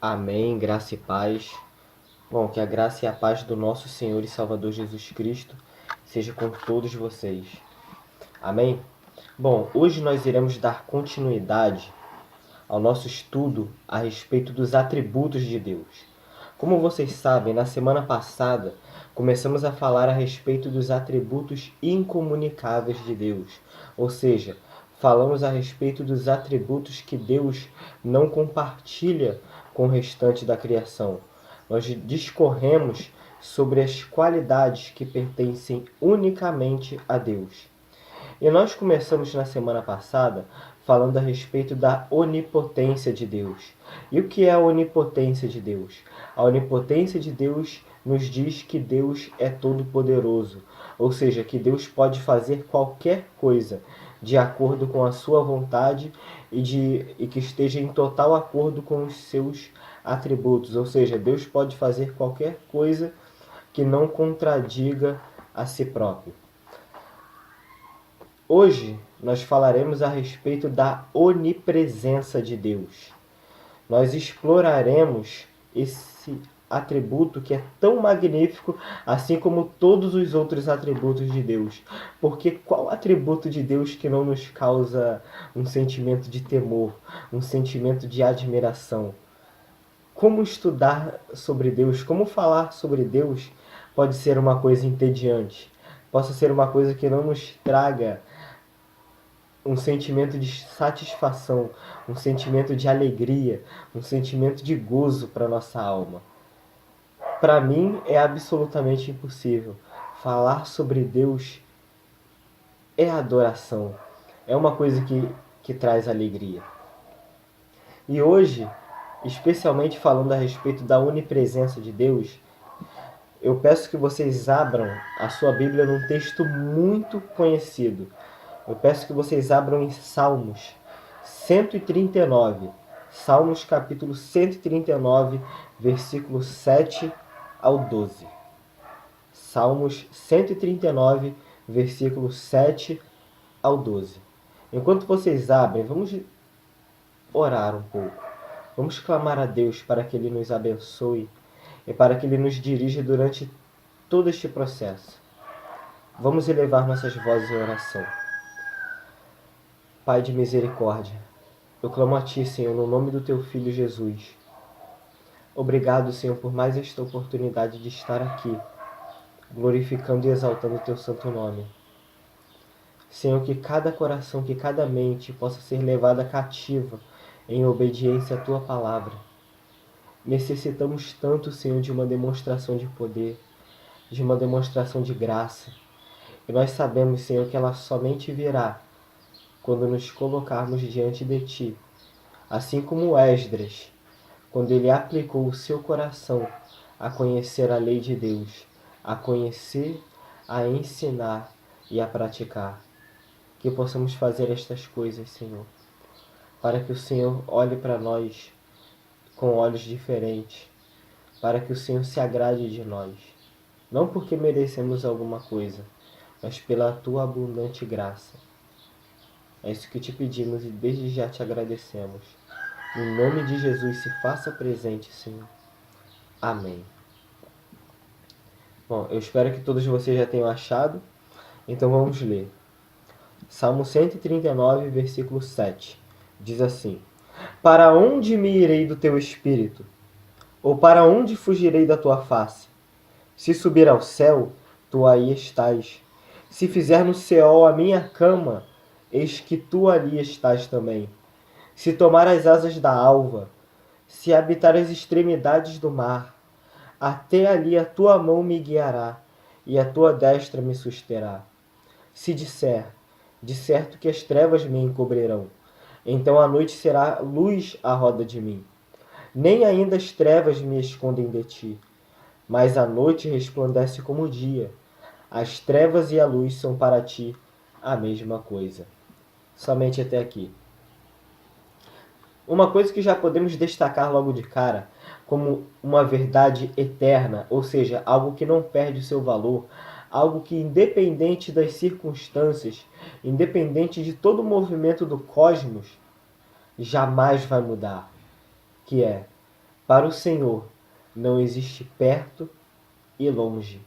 Amém, graça e paz. Bom, que a graça e a paz do nosso Senhor e Salvador Jesus Cristo seja com todos vocês. Amém? Bom, hoje nós iremos dar continuidade ao nosso estudo a respeito dos atributos de Deus. Como vocês sabem, na semana passada começamos a falar a respeito dos atributos incomunicáveis de Deus, ou seja, falamos a respeito dos atributos que Deus não compartilha com o restante da criação. Nós discorremos sobre as qualidades que pertencem unicamente a Deus. E nós começamos na semana passada falando a respeito da onipotência de Deus. E o que é a onipotência de Deus? A onipotência de Deus nos diz que Deus é todo-poderoso, ou seja, que Deus pode fazer qualquer coisa de acordo com a sua vontade e que esteja em total acordo com os seus atributos, ou seja, Deus pode fazer qualquer coisa que não contradiga a si próprio. Hoje nós falaremos a respeito da onipresença de Deus. Nós exploraremos esse atributo que é tão magnífico, assim como todos os outros atributos de Deus. Porque qual atributo de Deus que não nos causa um sentimento de temor, um sentimento de admiração? Como estudar sobre Deus, como falar sobre Deus pode ser uma coisa entediante, possa ser uma coisa que não nos traga um sentimento de satisfação, um sentimento de alegria, um sentimento de gozo para nossa alma. Para mim é absolutamente impossível. Falar sobre Deus é adoração, é uma coisa que traz alegria. E hoje, especialmente falando a respeito da onipresença de Deus, eu peço que vocês abram a sua Bíblia num texto muito conhecido. Eu peço que vocês abram em Salmos 139. Salmos capítulo 139, versículos 7 ao 12. Salmos 139, versículos 7 ao 12. Enquanto vocês abrem, vamos orar um pouco. Vamos clamar a Deus para que Ele nos abençoe e para que Ele nos dirija durante todo este processo. Vamos elevar nossas vozes em oração. Pai de misericórdia, eu clamo a Ti, Senhor, no nome do Teu Filho Jesus. Obrigado, Senhor, por mais esta oportunidade de estar aqui, glorificando e exaltando o Teu santo nome. Senhor, que cada coração, que cada mente possa ser levada cativa em obediência à Tua palavra. Necessitamos tanto, Senhor, de uma demonstração de poder, de uma demonstração de graça. E nós sabemos, Senhor, que ela somente virá quando nos colocarmos diante de Ti, assim como Esdras, quando ele aplicou o seu coração a conhecer a lei de Deus, a conhecer, a ensinar e a praticar. Que possamos fazer estas coisas, Senhor, para que o Senhor olhe para nós com olhos diferentes, para que o Senhor se agrade de nós, não porque merecemos alguma coisa, mas pela Tua abundante graça. É isso que te pedimos e desde já te agradecemos. Em nome de Jesus, se faça presente, Senhor. Amém. Bom, eu espero que todos vocês já tenham achado. Então vamos ler. Salmo 139, versículo 7. Diz assim: Para onde me irei do teu espírito? Ou para onde fugirei da tua face? Se subir ao céu, tu aí estás. Se fizer no Seol a minha cama, eis que tu ali estás também. Se tomar as asas da alva, se habitar as extremidades do mar, até ali a tua mão me guiará, e a tua destra me susterá. Se disser, de certo que as trevas me encobrirão, então a noite será luz à roda de mim. Nem ainda as trevas me escondem de ti, mas a noite resplandece como o dia. As trevas e a luz são para ti a mesma coisa. Somente até aqui. Uma coisa que já podemos destacar logo de cara, como uma verdade eterna, ou seja, algo que não perde o seu valor, algo que independente das circunstâncias, independente de todo o movimento do cosmos, jamais vai mudar, que é Para o Senhor não existe perto e longe,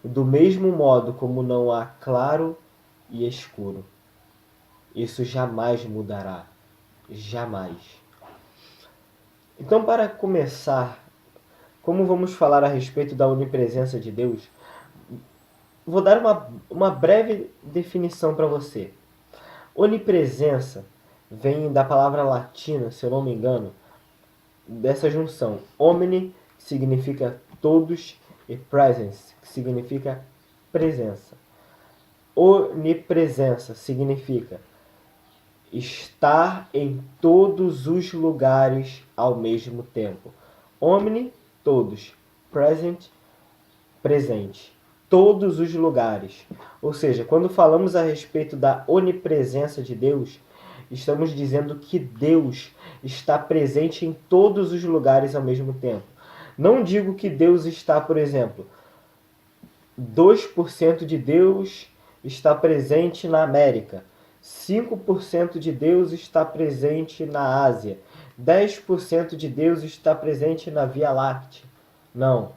do mesmo modo como não há claro e escuro. Isso jamais mudará, jamais. Então, para começar, como vamos falar a respeito da onipresença de Deus, vou dar uma breve definição para você. Onipresença vem da palavra latina, se eu não me engano, dessa junção. Omni, que significa todos, e presence, que significa presença. Onipresença significa estar em todos os lugares ao mesmo tempo. Omni, todos. Present, presente. Todos os lugares. Ou seja, quando falamos a respeito da onipresença de Deus, estamos dizendo que Deus está presente em todos os lugares ao mesmo tempo. Não digo que Deus está, por exemplo, 2% de Deus está presente na América, 5% de Deus está presente na Ásia, 10% de Deus está presente na Via Láctea. Não.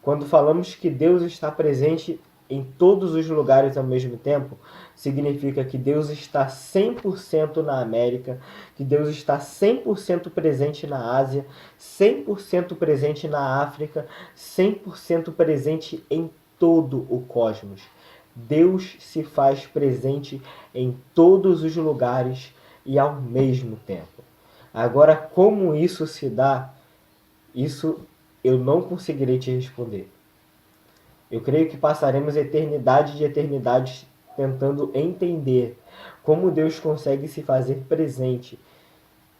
Quando falamos que Deus está presente em todos os lugares ao mesmo tempo, significa que Deus está 100% na América, que Deus está 100% presente na Ásia, 100% presente na África, 100% presente em todo o cosmos. Deus se faz presente em todos os lugares e ao mesmo tempo. Agora, como isso se dá, isso eu não conseguirei te responder. Eu creio que passaremos eternidade de eternidades tentando entender como Deus consegue se fazer presente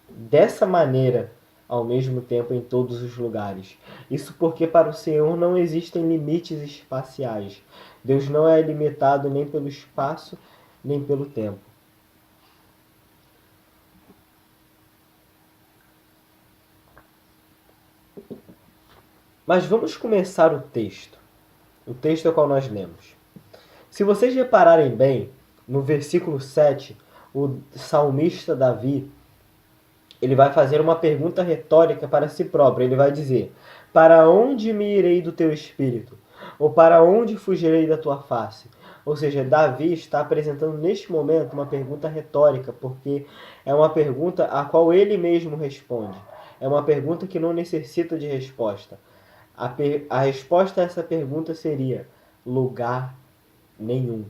dessa maneira ao mesmo tempo em todos os lugares. Isso porque para o Senhor não existem limites espaciais. Deus não é limitado nem pelo espaço, nem pelo tempo. Mas vamos começar o texto ao qual nós lemos. Se vocês repararem bem, no versículo 7, o salmista Davi, ele vai fazer uma pergunta retórica para si próprio. Ele vai dizer: para onde me irei do teu espírito? Ou para onde fugirei da tua face? Ou seja, Davi está apresentando neste momento uma pergunta retórica, porque é uma pergunta a qual ele mesmo responde. É uma pergunta que não necessita de resposta. A resposta a essa pergunta seria: lugar nenhum.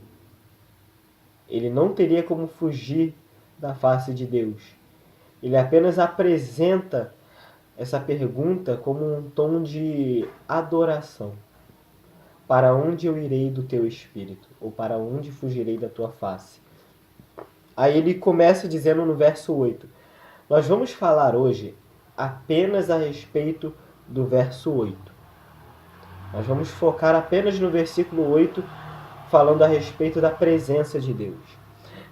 Ele não teria como fugir da face de Deus. Ele apenas apresenta essa pergunta como um tom de adoração. Para onde eu irei do teu espírito? Ou para onde fugirei da tua face? Aí ele começa dizendo no verso 8. Nós vamos falar hoje apenas a respeito do verso 8. Nós vamos focar apenas no versículo 8, falando a respeito da presença de Deus.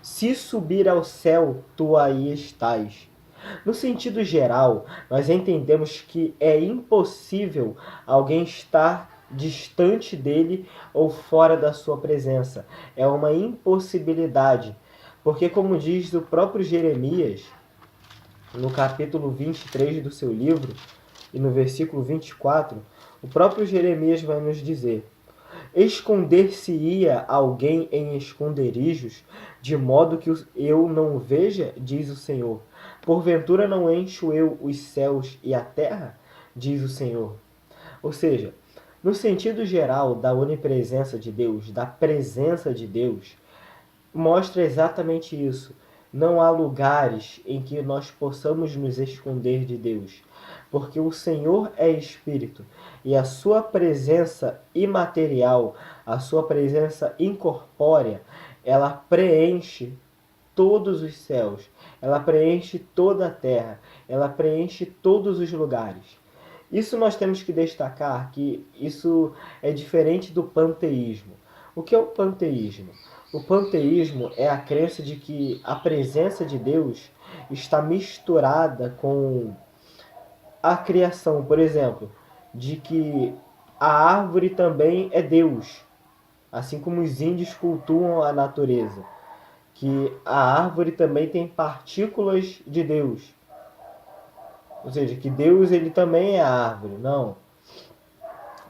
Se subir ao céu, tu aí estás. No sentido geral, nós entendemos que é impossível alguém estar distante dele ou fora da sua presença. É uma impossibilidade. Porque, como diz o próprio Jeremias, no capítulo 23 do seu livro, e no versículo 24, o próprio Jeremias vai nos dizer: esconder-se-ia alguém em esconderijos, de modo que eu não veja, diz o Senhor. Porventura não encho eu os céus e a terra, diz o Senhor. Ou seja, no sentido geral da onipresença de Deus, da presença de Deus, mostra exatamente isso. Não há lugares em que nós possamos nos esconder de Deus, porque o Senhor é Espírito e a sua presença imaterial, a sua presença incorpórea, ela preenche todos os céus, ela preenche toda a terra, ela preenche todos os lugares. Isso nós temos que destacar, que isso é diferente do panteísmo. O que é o panteísmo? O panteísmo é a crença de que a presença de Deus está misturada com a criação, por exemplo, de que a árvore também é Deus, assim como os índios cultuam a natureza, que a árvore também tem partículas de Deus. Ou seja, que Deus ele também é a árvore. Não.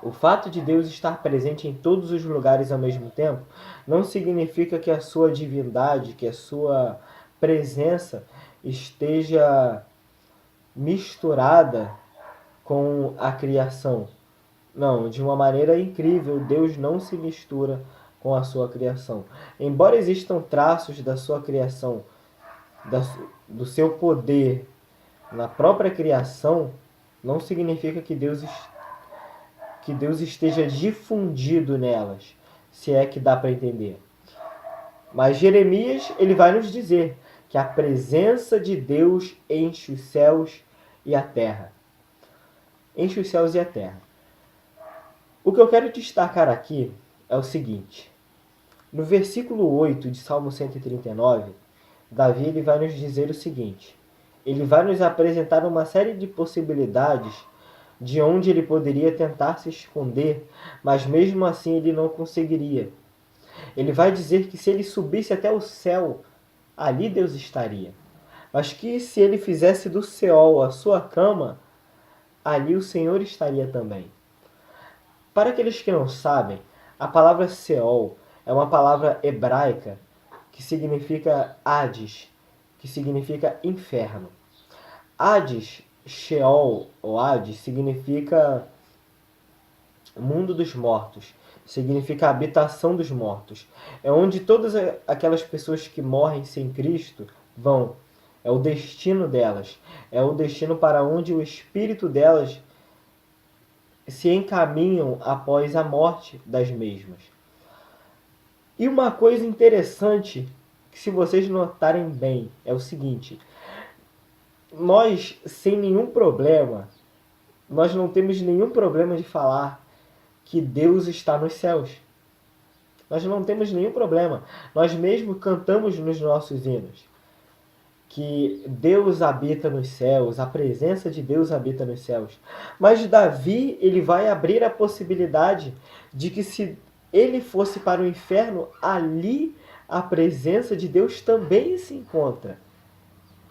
O fato de Deus estar presente em todos os lugares ao mesmo tempo não significa que a sua divindade, que a sua presença esteja misturada com a criação. Não, de uma maneira incrível, Deus não se mistura com a sua criação. Embora existam traços da sua criação, do seu poder na própria criação, não significa que Deus esteja difundido nelas, se é que dá para entender. Mas Jeremias ele vai nos dizer que a presença de Deus enche os céus e a terra. Enche os céus e a terra. O que eu quero destacar aqui é o seguinte. No versículo 8 de Salmo 139, Davi ele vai nos dizer o seguinte. Ele vai nos apresentar uma série de possibilidades de onde ele poderia tentar se esconder, mas mesmo assim ele não conseguiria. Ele vai dizer que se ele subisse até o céu, ali Deus estaria. Mas que se ele fizesse do Seol a sua cama, ali o Senhor estaria também. Para aqueles que não sabem, a palavra Seol é uma palavra hebraica que significa Hades, que significa inferno. Hades, Sheol ou Hades, significa mundo dos mortos, significa habitação dos mortos. É onde todas aquelas pessoas que morrem sem Cristo vão. É o destino delas. É o destino para onde o espírito delas se encaminham após a morte das mesmas. E uma coisa interessante, que se vocês notarem bem, é o seguinte. Nós, sem nenhum problema, nós não temos nenhum problema de falar que Deus está nos céus. Nós não temos nenhum problema. Nós mesmo cantamos nos nossos hinos que Deus habita nos céus, a presença de Deus habita nos céus. Mas Davi, ele vai abrir a possibilidade de que se ele fosse para o inferno, ali a presença de Deus também se encontra.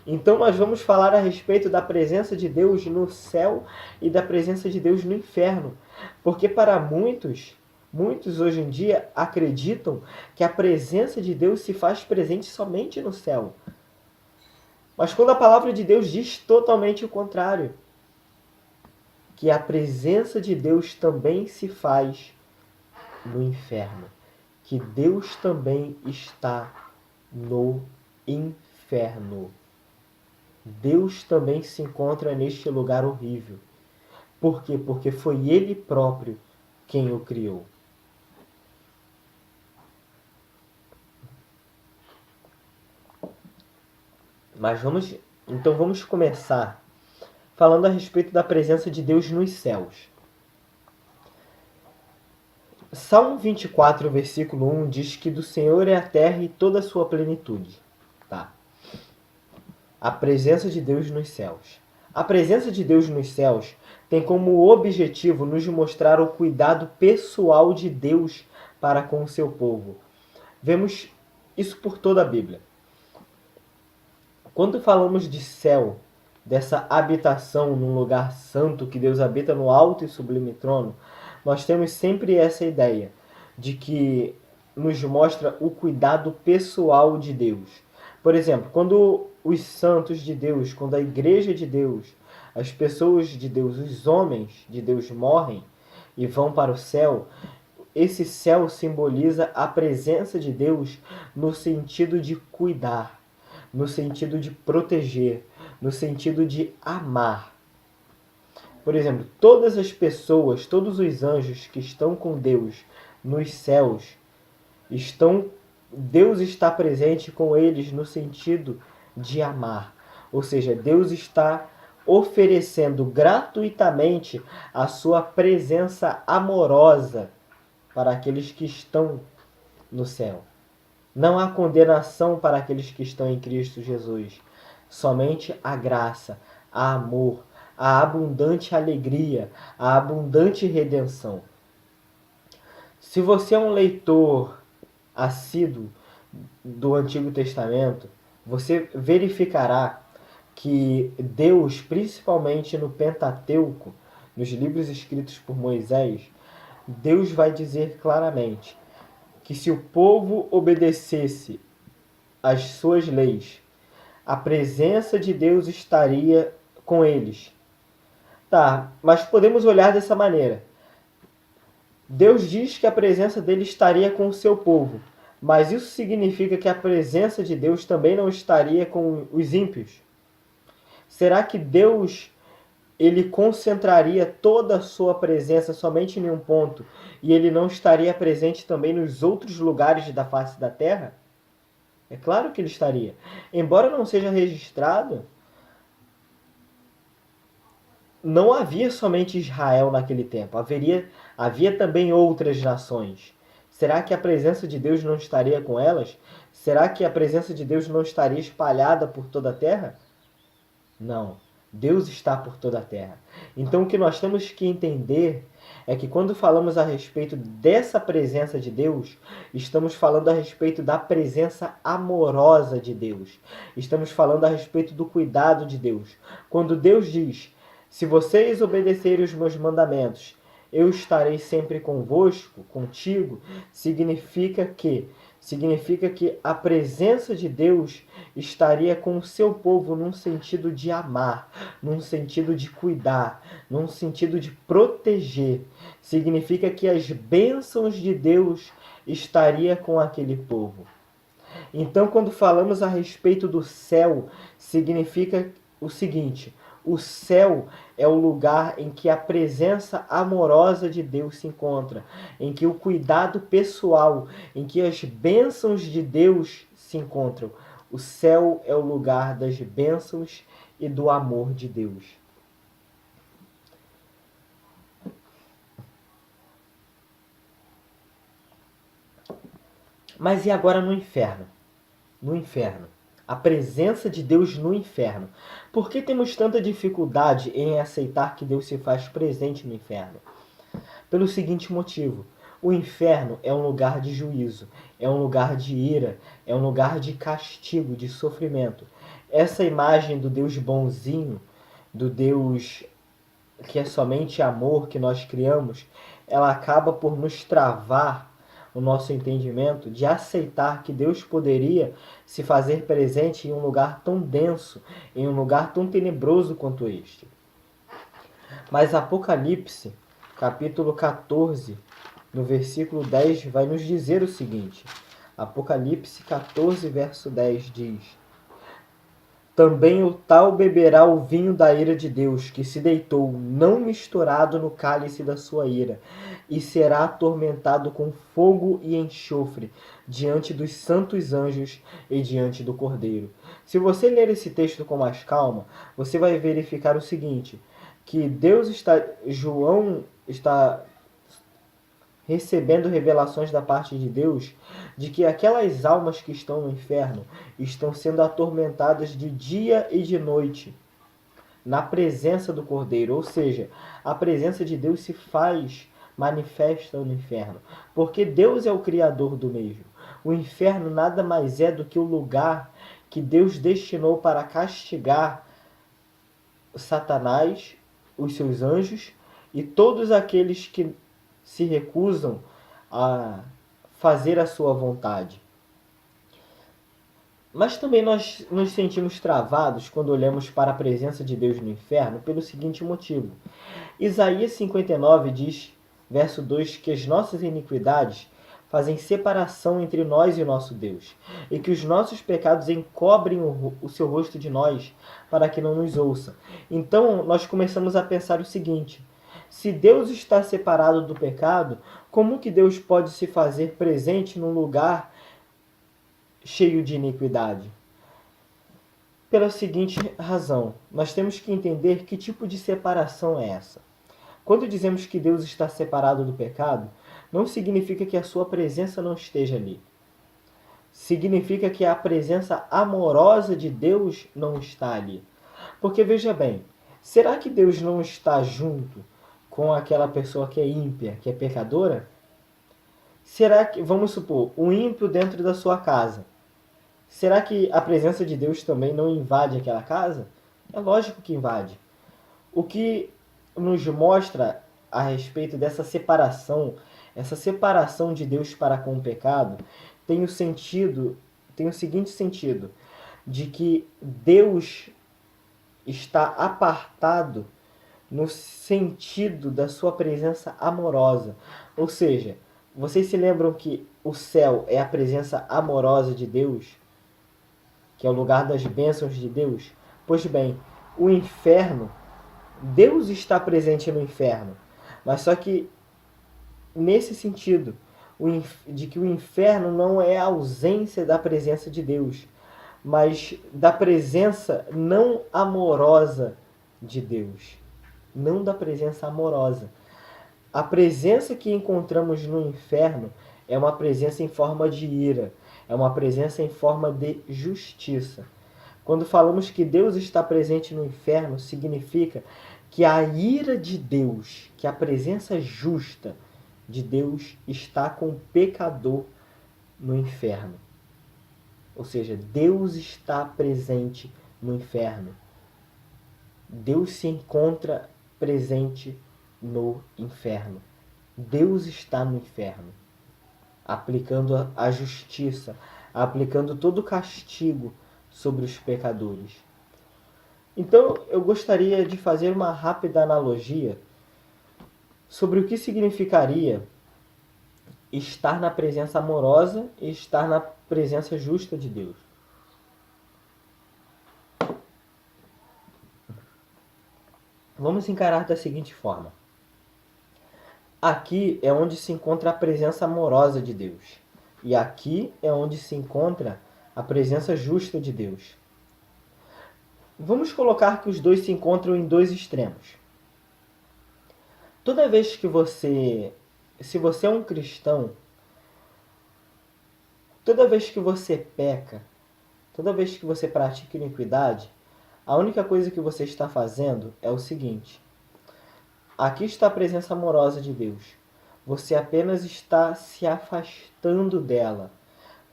Então nós vamos falar a respeito da presença de Deus no céu e da presença de Deus no inferno. Porque para muitos hoje em dia acreditam que a presença de Deus se faz presente somente no céu. Mas quando a palavra de Deus diz totalmente o contrário, que a presença de Deus também se faz no inferno, que Deus também está no inferno. Deus também se encontra neste lugar horrível. Por quê? Porque foi Ele próprio quem o criou. Mas vamos começar falando a respeito da presença de Deus nos céus. Salmo 24, versículo 1 diz que do Senhor é a terra e toda a sua plenitude. Tá. A presença de Deus nos céus. A presença de Deus nos céus tem como objetivo nos mostrar o cuidado pessoal de Deus para com o seu povo. Vemos isso por toda a Bíblia. Quando falamos de céu, dessa habitação num lugar santo que Deus habita no alto e sublime trono, nós temos sempre essa ideia de que nos mostra o cuidado pessoal de Deus. Por exemplo, quando os santos de Deus, quando a igreja de Deus, as pessoas de Deus, os homens de Deus morrem e vão para o céu, esse céu simboliza a presença de Deus no sentido de cuidar, no sentido de proteger, no sentido de amar. Por exemplo, todas as pessoas, todos os anjos que estão com Deus nos céus, Deus está presente com eles no sentido de amar. Ou seja, Deus está oferecendo gratuitamente a sua presença amorosa para aqueles que estão no céu. Não há condenação para aqueles que estão em Cristo Jesus. Somente a graça, a amor, a abundante alegria, a abundante redenção. Se você é um leitor assíduo do Antigo Testamento, você verificará que Deus, principalmente no Pentateuco, nos livros escritos por Moisés, Deus vai dizer claramente que se o povo obedecesse às suas leis, a presença de Deus estaria com eles. Tá, mas podemos olhar dessa maneira. Deus diz que a presença dele estaria com o seu povo, mas isso significa que a presença de Deus também não estaria com os ímpios? Será que Deus ele concentraria toda a sua presença somente em um ponto e ele não estaria presente também nos outros lugares da face da terra? É claro que ele estaria. Embora não seja registrado, não havia somente Israel naquele tempo. Havia também outras nações. Será que a presença de Deus não estaria com elas? Será que a presença de Deus não estaria espalhada por toda a terra? Não. Deus está por toda a terra. Então o que nós temos que entender é que quando falamos a respeito dessa presença de Deus, estamos falando a respeito da presença amorosa de Deus. Estamos falando a respeito do cuidado de Deus. Quando Deus diz: se vocês obedecerem os meus mandamentos, eu estarei sempre convosco, contigo, significa que a presença de Deus estaria com o seu povo num sentido de amar, num sentido de cuidar, num sentido de proteger. Significa que as bênçãos de Deus estaria com aquele povo. Então, quando falamos a respeito do céu, significa o seguinte: o céu é o lugar em que a presença amorosa de Deus se encontra, em que o cuidado pessoal, em que as bênçãos de Deus se encontram. O céu é o lugar das bênçãos e do amor de Deus. Mas e agora no inferno? No inferno. A presença de Deus no inferno. Por que temos tanta dificuldade em aceitar que Deus se faz presente no inferno? Pelo seguinte motivo: o inferno é um lugar de juízo, é um lugar de ira, é um lugar de castigo, de sofrimento. Essa imagem do Deus bonzinho, do Deus que é somente amor que nós criamos, ela acaba por nos travar o nosso entendimento de aceitar que Deus poderia se fazer presente em um lugar tão denso, em um lugar tão tenebroso quanto este. Mas Apocalipse, capítulo 14, no versículo 10, vai nos dizer o seguinte. Apocalipse 14, verso 10 diz: também o tal beberá o vinho da ira de Deus, que se deitou, não misturado no cálice da sua ira, e será atormentado com fogo e enxofre, diante dos santos anjos e diante do Cordeiro. Se você ler esse texto com mais calma, você vai verificar o seguinte, que João está recebendo revelações da parte de Deus de que aquelas almas que estão no inferno estão sendo atormentadas de dia e de noite na presença do Cordeiro, ou seja, a presença de Deus se faz manifesta no inferno, porque Deus é o criador do mesmo. O inferno nada mais é do que o lugar que Deus destinou para castigar Satanás, os seus anjos e todos aqueles que se recusam a fazer a sua vontade. Mas também nós nos sentimos travados quando olhamos para a presença de Deus no inferno pelo seguinte motivo. Isaías 59 diz, verso 2, que as nossas iniquidades fazem separação entre nós e o nosso Deus, e que os nossos pecados encobrem o seu rosto de nós para que não nos ouça. Então nós começamos a pensar o seguinte: se Deus está separado do pecado, como que Deus pode se fazer presente num lugar cheio de iniquidade? Pela seguinte razão, nós temos que entender que tipo de separação é essa. Quando dizemos que Deus está separado do pecado, não significa que a sua presença não esteja ali. Significa que a presença amorosa de Deus não está ali. Porque veja bem, será que Deus não está junto com aquela pessoa que é ímpia, que é pecadora? Será que, vamos supor, um ímpio dentro da sua casa, será que a presença de Deus também não invade aquela casa? É lógico que invade. O que nos mostra a respeito dessa separação, essa separação de Deus para com o pecado, tem o seguinte sentido, de que Deus está apartado no sentido da sua presença amorosa. Ou seja, vocês se lembram que o céu é a presença amorosa de Deus, que é o lugar das bênçãos de Deus? Pois bem, o inferno, Deus está presente no inferno, mas só que nesse sentido, de que o inferno não é a ausência da presença de Deus, mas da presença não amorosa de Deus. Não da presença amorosa. A presença que encontramos no inferno é uma presença em forma de ira, é uma presença em forma de justiça. Quando falamos que Deus está presente no inferno, significa que a ira de Deus, que a presença justa de Deus está com o pecador no inferno. Ou seja, Deus está presente no inferno. Deus se encontra presente no inferno. Deus está no inferno, aplicando a justiça, aplicando todo o castigo sobre os pecadores. Então, eu gostaria de fazer uma rápida analogia sobre o que significaria estar na presença amorosa e estar na presença justa de Deus. Vamos encarar da seguinte forma. Aqui é onde se encontra a presença amorosa de Deus. E aqui é onde se encontra a presença justa de Deus. Vamos colocar que os dois se encontram em dois extremos. Toda vez que se você é um cristão, toda vez que você peca, toda vez que você pratica iniquidade, a única coisa que você está fazendo é o seguinte. Aqui está a presença amorosa de Deus. Você apenas está se afastando dela.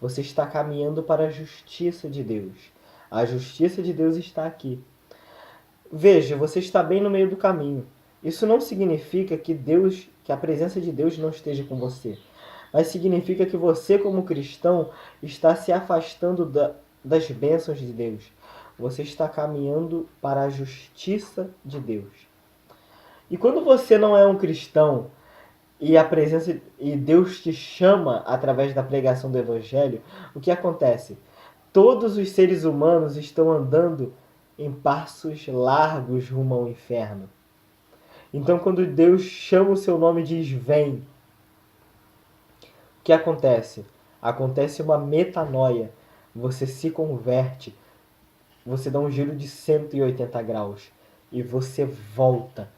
Você está caminhando para a justiça de Deus. A justiça de Deus está aqui. Veja, você está bem no meio do caminho. Isso não significa que a presença de Deus não esteja com você. Mas significa que você, como cristão, está se afastando das bênçãos de Deus. Você está caminhando para a justiça de Deus. E quando você não é um cristão e Deus te chama através da pregação do Evangelho, o que acontece? Todos os seres humanos estão andando em passos largos rumo ao inferno. Então, quando Deus chama o seu nome e diz vem, o que acontece? Acontece uma metanoia. Você se converte, você dá um giro de 180 graus e você volta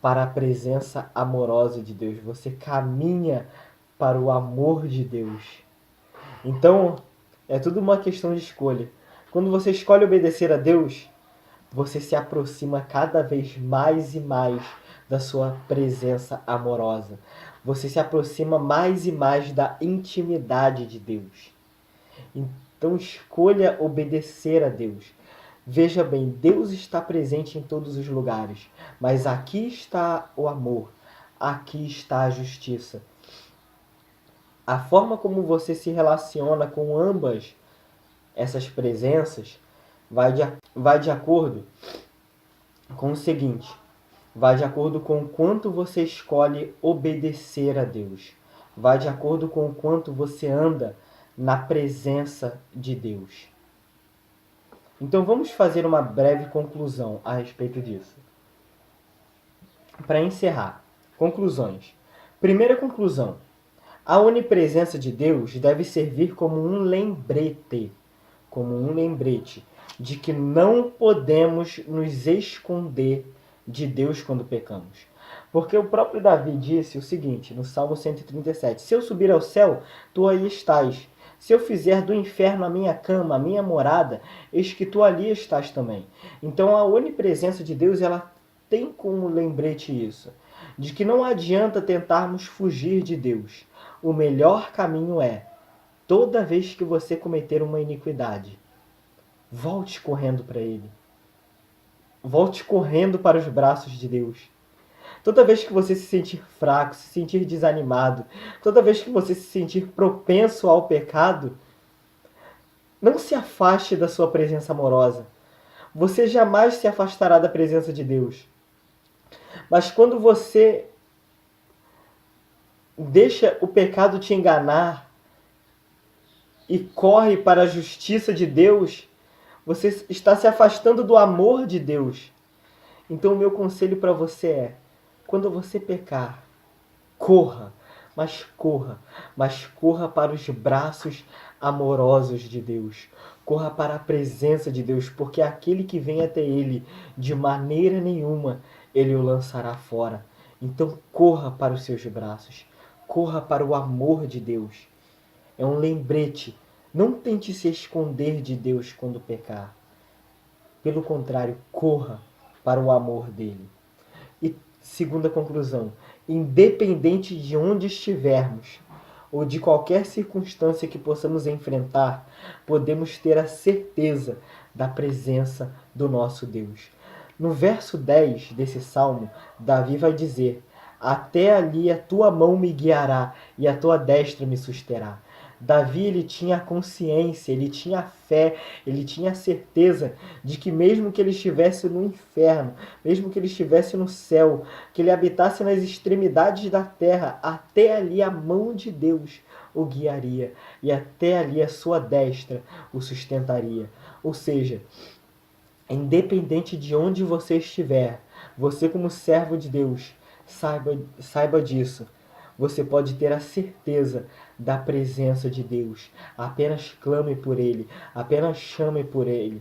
para a presença amorosa de Deus. Você caminha para o amor de Deus. Então, é tudo uma questão de escolha. Quando você escolhe obedecer a Deus, você se aproxima cada vez mais e mais da sua presença amorosa. Você se aproxima mais e mais da intimidade de Deus. Então, escolha obedecer a Deus. Veja bem, Deus está presente em todos os lugares, mas aqui está o amor, aqui está a justiça. A forma como você se relaciona com ambas essas presenças vai de acordo com o seguinte, vai de acordo com o quanto você escolhe obedecer a Deus, vai de acordo com o quanto você anda na presença de Deus. Então vamos fazer uma breve conclusão a respeito disso. Para encerrar, conclusões. Primeira conclusão. A onipresença de Deus deve servir como um lembrete, de que não podemos nos esconder de Deus quando pecamos. Porque o próprio Davi disse o seguinte, no Salmo 137, se eu subir ao céu, tu aí estás. Se eu fizer do inferno a minha cama, a minha morada, eis que tu ali estás também. Então a onipresença de Deus, ela tem como lembrete isso, de que não adianta tentarmos fugir de Deus. O melhor caminho é, toda vez que você cometer uma iniquidade, volte correndo para Ele. volte correndo para os braços de Deus. Toda vez que você se sentir fraco, se sentir desanimado, toda vez que você se sentir propenso ao pecado, não se afaste da sua presença amorosa. Você jamais se afastará da presença de Deus. Mas quando você deixa o pecado te enganar e corre para a justiça de Deus, você está se afastando do amor de Deus. Então o meu conselho para você é, quando você pecar, corra, mas corra para os braços amorosos de Deus. Corra para a presença de Deus, porque aquele que vem até Ele, de maneira nenhuma, Ele o lançará fora. Então corra para os seus braços. Corra para o amor de Deus. É um lembrete. Não tente se esconder de Deus quando pecar. Pelo contrário, corra para o amor dele. E segunda conclusão, independente de onde estivermos ou de qualquer circunstância que possamos enfrentar, podemos ter a certeza da presença do nosso Deus. No verso 10 desse salmo, Davi vai dizer: até ali a tua mão me guiará e a tua destra me susterá. Davi, ele tinha a consciência, ele tinha a fé, ele tinha a certeza de que mesmo que ele estivesse no inferno, mesmo que ele estivesse no céu, que ele habitasse nas extremidades da terra, até ali a mão de Deus o guiaria e até ali a sua destra o sustentaria. Ou seja, independente de onde você estiver, você como servo de Deus, saiba disso. Você pode ter a certeza da presença de Deus. Apenas clame por Ele, apenas chame por Ele.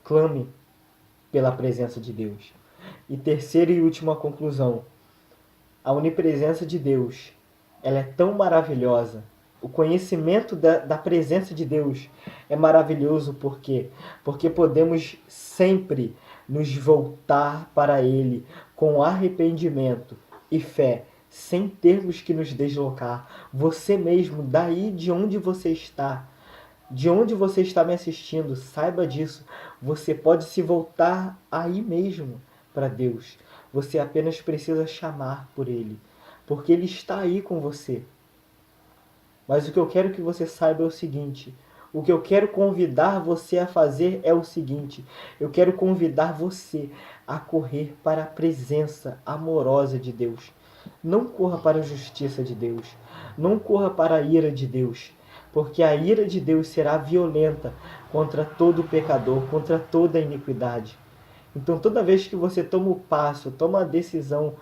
Clame pela presença de Deus. E terceira e última conclusão. A onipresença de Deus, ela é tão maravilhosa. O conhecimento da presença de Deus é maravilhoso. Por quê? Porque podemos sempre nos voltar para Ele com arrependimento e fé, sem termos que nos deslocar. Você mesmo, daí de onde você está, de onde você está me assistindo, saiba disso. Você pode se voltar aí mesmo para Deus. Você apenas precisa chamar por Ele, porque Ele está aí com você. Mas o que eu quero que você saiba é o seguinte: o que eu quero convidar você a fazer é o seguinte: eu quero convidar você a correr para a presença amorosa de Deus. Não corra para a justiça de Deus. Não corra para a ira de Deus. Porque a ira de Deus será violenta contra todo pecador, contra toda iniquidade. Então, toda vez que você toma o passo, toma a decisão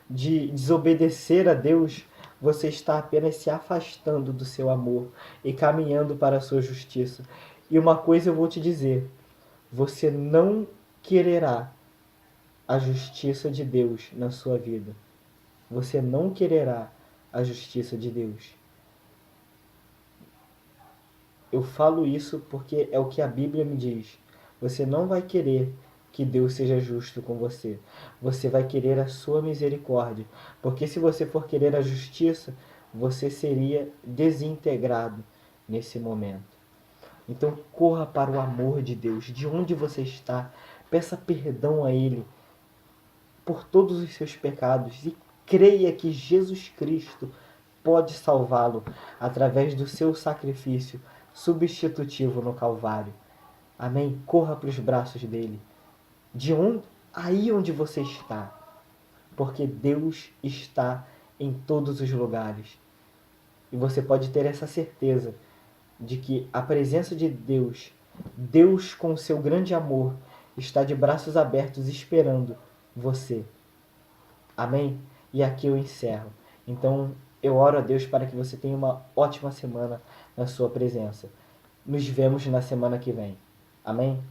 de desobedecer a Deus, você está apenas se afastando do seu amor e caminhando para a sua justiça. E uma coisa eu vou te dizer: você não quererá a justiça de Deus na sua vida. Você não quererá a justiça de Deus. Eu falo isso porque é o que a Bíblia me diz. Você não vai querer que Deus seja justo com você. Você vai querer a sua misericórdia. Porque se você for querer a justiça, você seria desintegrado nesse momento. Então corra para o amor de Deus. De onde você está, peça perdão a Ele por todos os seus pecados e creia que Jesus Cristo pode salvá-lo através do seu sacrifício substitutivo no Calvário. Amém? Corra para os braços dele. De onde? Aí onde você está. Porque Deus está em todos os lugares. E você pode ter essa certeza de que a presença de Deus, Deus com o seu grande amor, está de braços abertos esperando você. Amém? E aqui eu encerro. Então, eu oro a Deus para que você tenha uma ótima semana na sua presença. Nos vemos na semana que vem. Amém?